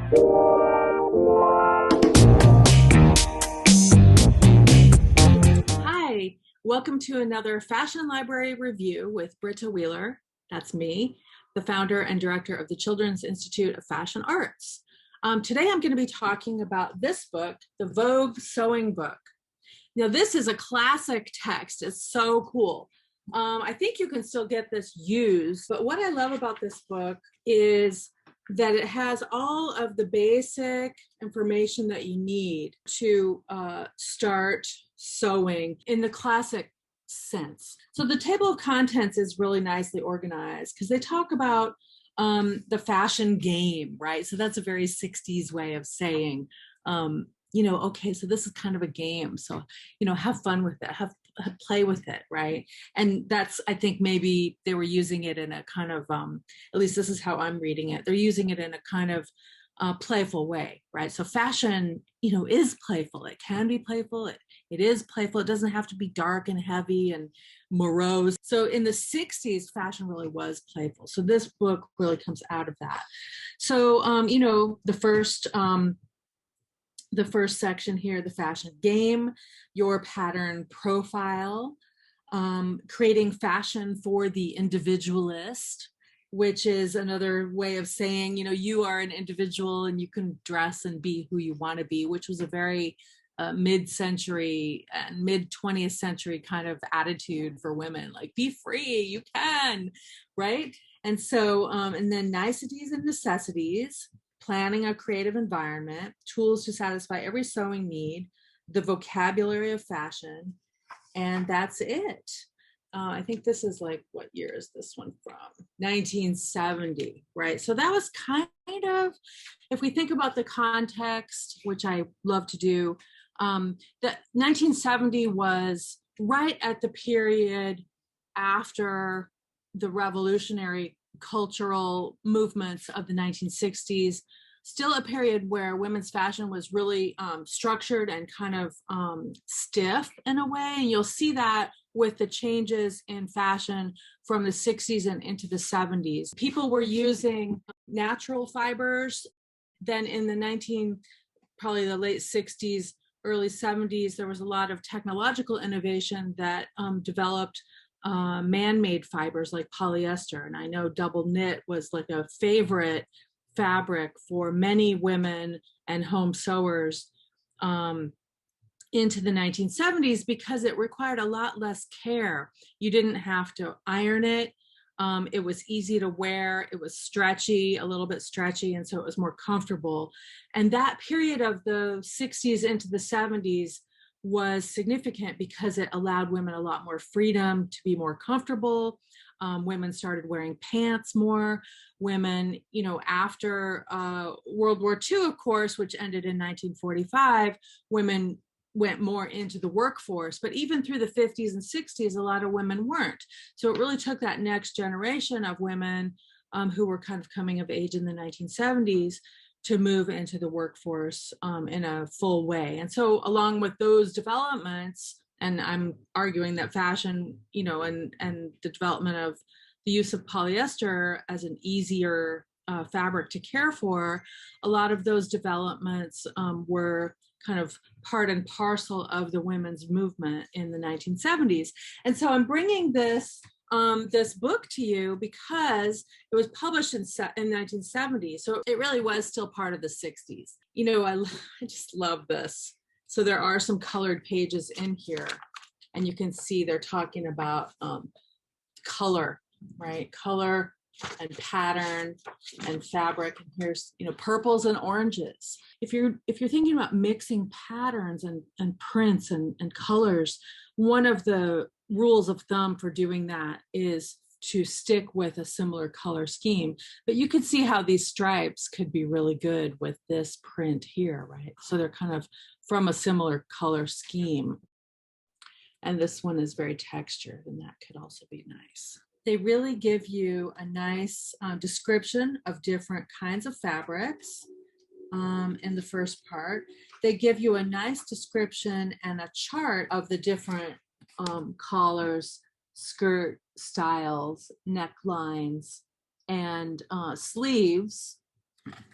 Hi, welcome to another Fashion Library Review with Britta Wheeler. That's me, the founder and director of the Children's Institute of Fashion Arts. Today I'm going to be talking about this book, the Vogue Sewing Book. Now, this is a classic text. It's so cool. I think you can still get this used, but what I love about this book is that it has all of the basic information that you need to start sewing in the classic sense. So the table of contents is really nicely organized because they talk about the fashion game, right? So that's a very 60s way of saying, okay, so this is kind of a game. So, have fun with it, have play with it, right? And that's, I think maybe they were using it in a kind of, at least this is how I'm reading it. They're using it in a kind of playful way, right? So fashion, is playful. It can be playful. It is playful. It doesn't have to be dark and heavy and morose. So in the 60s, fashion really was playful. So this book really comes out of that. So, the first section here, the fashion game, your pattern profile, creating fashion for the individualist, which is another way of saying, you are an individual and you can dress and be who you want to be, which was a very mid-century and mid-20th century kind of attitude for women, like be free, you can, right? And so, and then niceties and necessities, planning a creative environment, tools to satisfy every sewing need, the vocabulary of fashion, and that's it. I think this is like, what year is this one from? 1970, right? So that was kind of, if we think about the context, which I love to do, that 1970 was right at the period after the revolutionary cultural movements of the 1960s, still a period where women's fashion was really structured and kind of stiff in a way. And you'll see that with the changes in fashion from the 60s and into the 70s. People were using natural fibers. Then in the probably the late 60s, early 70s, there was a lot of technological innovation that developed man-made fibers like polyester. And I know double knit was like a favorite fabric for many women and home sewers into the 1970s because it required a lot less care. You didn't have to iron it. It was easy to wear. It was stretchy, a little bit stretchy, and so it was more comfortable. And that period of the 60s into the 70s was significant because it allowed women a lot more freedom to be more comfortable. Women started wearing pants more. Women, after World War II, of course, which ended in 1945, women went more into the workforce. But even through the 50s and 60s, a lot of women weren't. So it really took that next generation of women who were kind of coming of age in the 1970s to move into the workforce in a full way. And so along with those developments, and I'm arguing that fashion, and the development of the use of polyester as an easier fabric to care for, a lot of those developments were kind of part and parcel of the women's movement in the 1970s. And so I'm bringing this book to you because it was published in 1970. So it really was still part of the 60s. I just love this. So there are some colored pages in here, and you can see they're talking about color, right? Color and pattern and fabric. And here's, purples and oranges. If you're thinking about mixing patterns and prints and colors, one of the rules of thumb for doing that is to stick with a similar color scheme. But you could see how these stripes could be really good with this print here, right? So they're kind of from a similar color scheme. And this one is very textured, and that could also be nice. They really give you a nice description of different kinds of fabrics in the first part. They give you a nice description and a chart of the different collars, skirt styles, necklines, and sleeves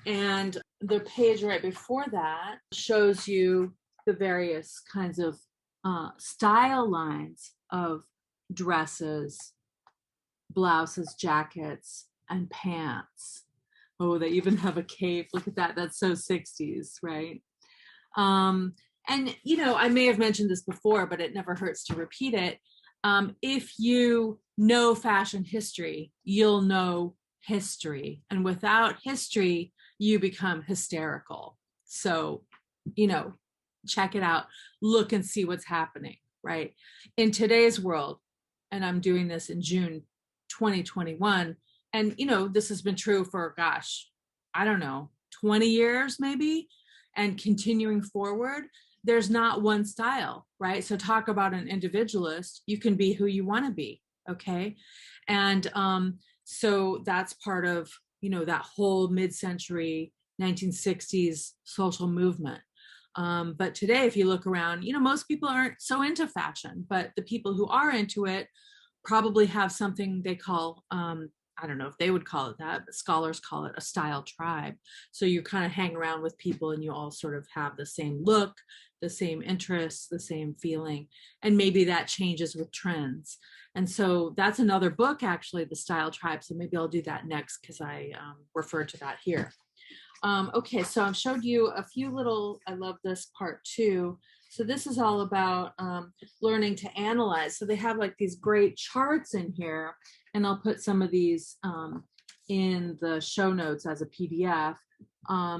And the page right before that shows you the various kinds of style lines of dresses, blouses, jackets, and pants. Oh, they even have a cape. Look at that. That's so 60s, right? And, you know, I may have mentioned this before, but it never hurts to repeat it. If you know fashion history, you'll know history. And without history, you become hysterical. So, you know, check it out, look and see what's happening, right? In today's world, and I'm doing this in June 2021, and, you know, this has been true for, gosh, I don't know, 20 years maybe, and continuing forward, there's not one style, right? So talk about an individualist, you can be who you want to be, okay? And so that's part of, you know, that whole mid-century 1960s social movement. But today, if you look around, you know, most people aren't so into fashion, but the people who are into it probably have something they call, I don't know if they would call it that, but scholars call it a style tribe. So you kind of hang around with people and you all sort of have the same look, the same interests, the same feeling, and maybe that changes with trends. And so that's another book, actually, The Style Tribe. So maybe I'll do that next because I referred to that here. Okay, so I've showed you a few little, I love this part too. So this is all about learning to analyze. So they have like these great charts in here, and I'll put some of these in the show notes as a PDF.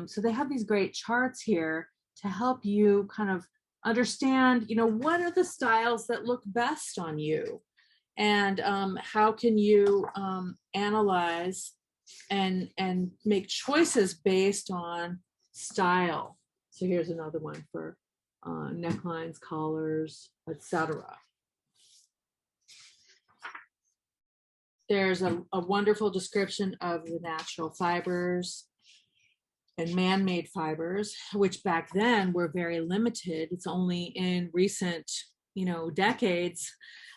So they have these great charts here to help you kind of understand, you know, what are the styles that look best on you? And how can you analyze and make choices based on style. So here's another one for necklines, collars, etc. There's a wonderful description of the natural fibers and man-made fibers, which back then were very limited. It's only in recent, you know, decades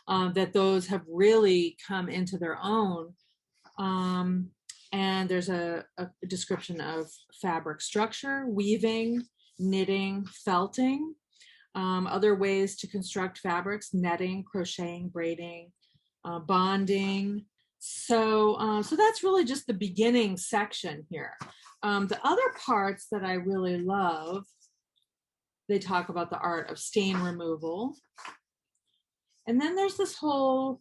that those have really come into their own. And there's a description of fabric structure, weaving, knitting, felting, other ways to construct fabrics, netting, crocheting, braiding, bonding. So that's really just the beginning section here. The other parts that I really love, they talk about the art of stain removal. And then there's this whole,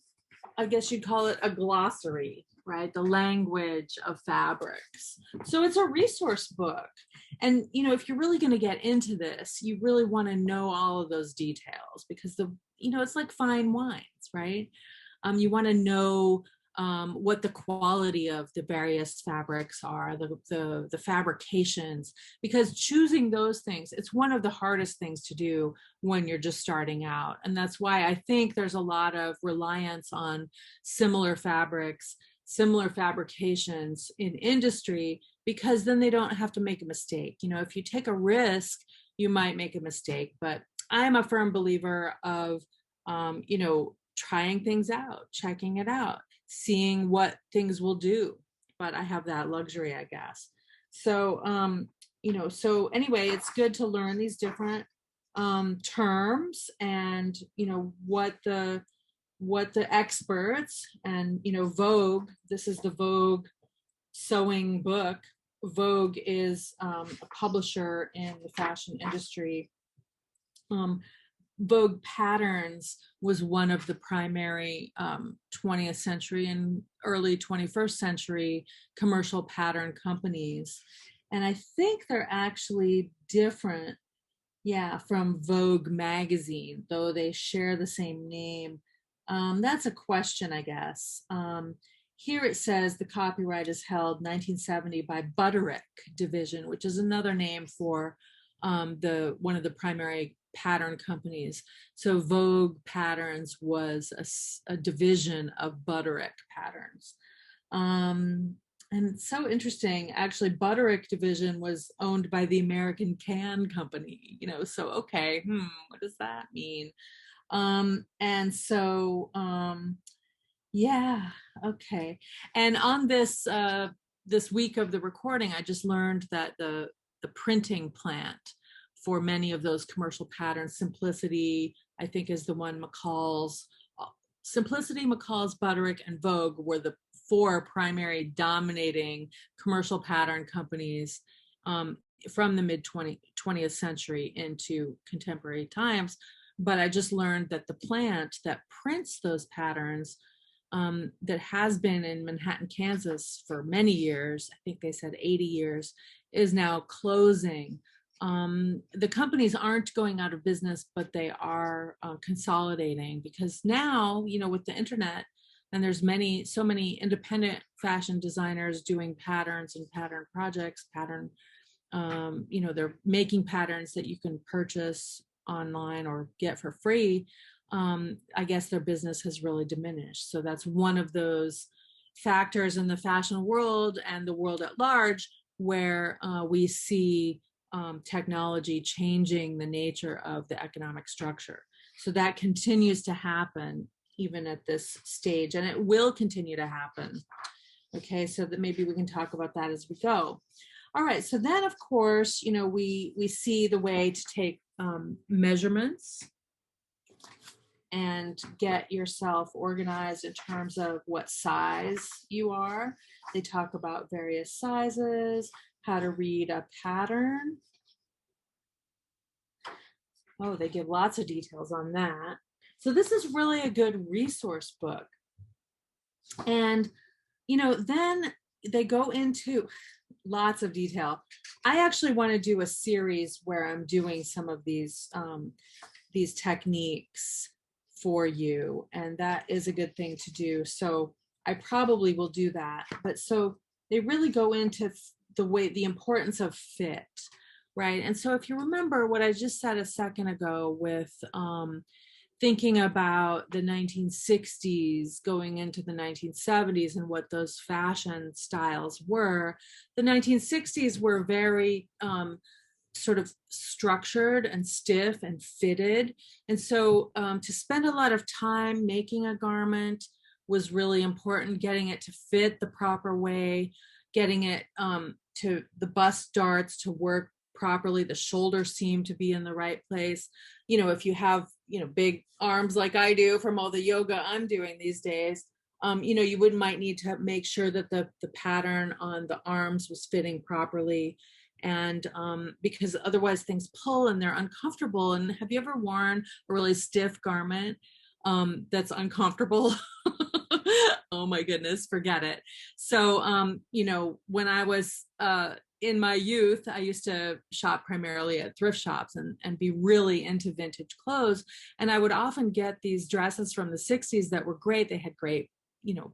I guess you'd call it a glossary, right? The language of fabrics. So it's a resource book. And, you know, if you're really going to get into this, you really want to know all of those details because you know, it's like fine wines, right? You want to know what the quality of the various fabrics are, the fabrications, because choosing those things, it's one of the hardest things to do when you're just starting out. And that's why I think there's a lot of reliance on similar fabrics, similar fabrications in industry, because then they don't have to make a mistake. You know, if you take a risk, you might make a mistake, but I'm a firm believer of, you know, trying things out, checking it out, seeing what things will do. But I have that luxury, I guess. So, you know, so anyway, it's good to learn these different terms and, you know, what the experts and, you know, Vogue, this is the Vogue Sewing Book. Vogue is a publisher in the fashion industry. Vogue Patterns was one of the primary 20th century and early 21st century commercial pattern companies. And I think they're actually different, yeah, from Vogue magazine, though they share the same name. That's a question, I guess. Here it says the copyright is held 1970 by Butterick Division, which is another name for one of the primary pattern companies. So Vogue Patterns was a division of Butterick Patterns. And it's so interesting. Actually, Butterick Division was owned by the American Can Company, you know, so okay, what does that mean? And so, yeah, okay. And on this this week of the recording, I just learned that the printing plant for many of those commercial patterns, Simplicity, I think is the one, McCall's, Simplicity, McCall's, Butterick, and Vogue were the 4 primary dominating commercial pattern companies from the mid-20th century into contemporary times. But I just learned that the plant that prints those patterns, that has been in Manhattan, Kansas for many years, I think they said 80 years, is now closing. The companies aren't going out of business, but they are consolidating, because now, with the internet, and there's so many independent fashion designers doing patterns and pattern projects, they're making patterns that you can purchase online or get for free. I guess their business has really diminished. So that's one of those factors in the fashion world and the world at large where we see technology changing the nature of the economic structure. So that continues to happen even at this stage, and it will continue to happen. Okay, so that maybe we can talk about that as we go. All right, so then of course, we see the way to take measurements and get yourself organized in terms of what size you are. They talk about various sizes, how to read a pattern. Oh, they give lots of details on that. So this is really a good resource book. And, then they go into lots of detail. I actually want to do a series where I'm doing some of these techniques for you, and that is a good thing to do. So I probably will do that. But so they really go into the importance of fit, right? And so if you remember what I just said a second ago with thinking about the 1960s going into the 1970s and what those fashion styles were, the 1960s were very sort of structured and stiff and fitted. And so to spend a lot of time making a garment was really important, getting it to fit the proper way, getting it to the bust darts to work properly, the shoulder seam to be in the right place. If you have, big arms like I do from all the yoga I'm doing these days, you might need to make sure that the pattern on the arms was fitting properly. And because otherwise things pull and they're uncomfortable. And have you ever worn a really stiff garment that's uncomfortable? Oh my goodness, forget it. So, when I was in my youth, I used to shop primarily at thrift shops and be really into vintage clothes. And I would often get these dresses from the 60s that were great. They had great,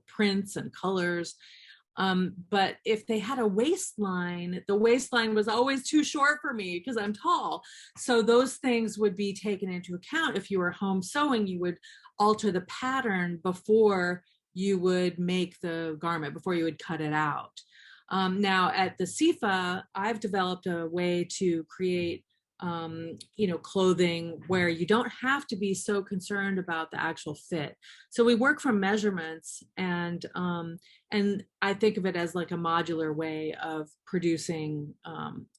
prints and colors. But if they had a waistline, the waistline was always too short for me because I'm tall. So those things would be taken into account. If you were home sewing, you would alter the pattern before you would make the garment, before you would cut it out. Now at the CIFA, I've developed a way to create clothing where you don't have to be so concerned about the actual fit. So we work from measurements, and I think of it as like a modular way of producing,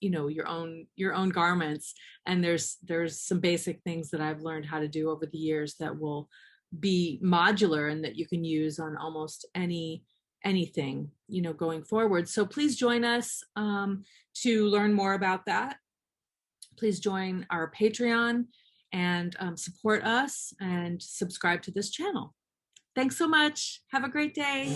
your own garments. And there's some basic things that I've learned how to do over the years that will be modular and that you can use on almost anything, going forward. So please join us to learn more about that. Please join our Patreon and support us and subscribe to this channel. Thanks so much. Have a great day.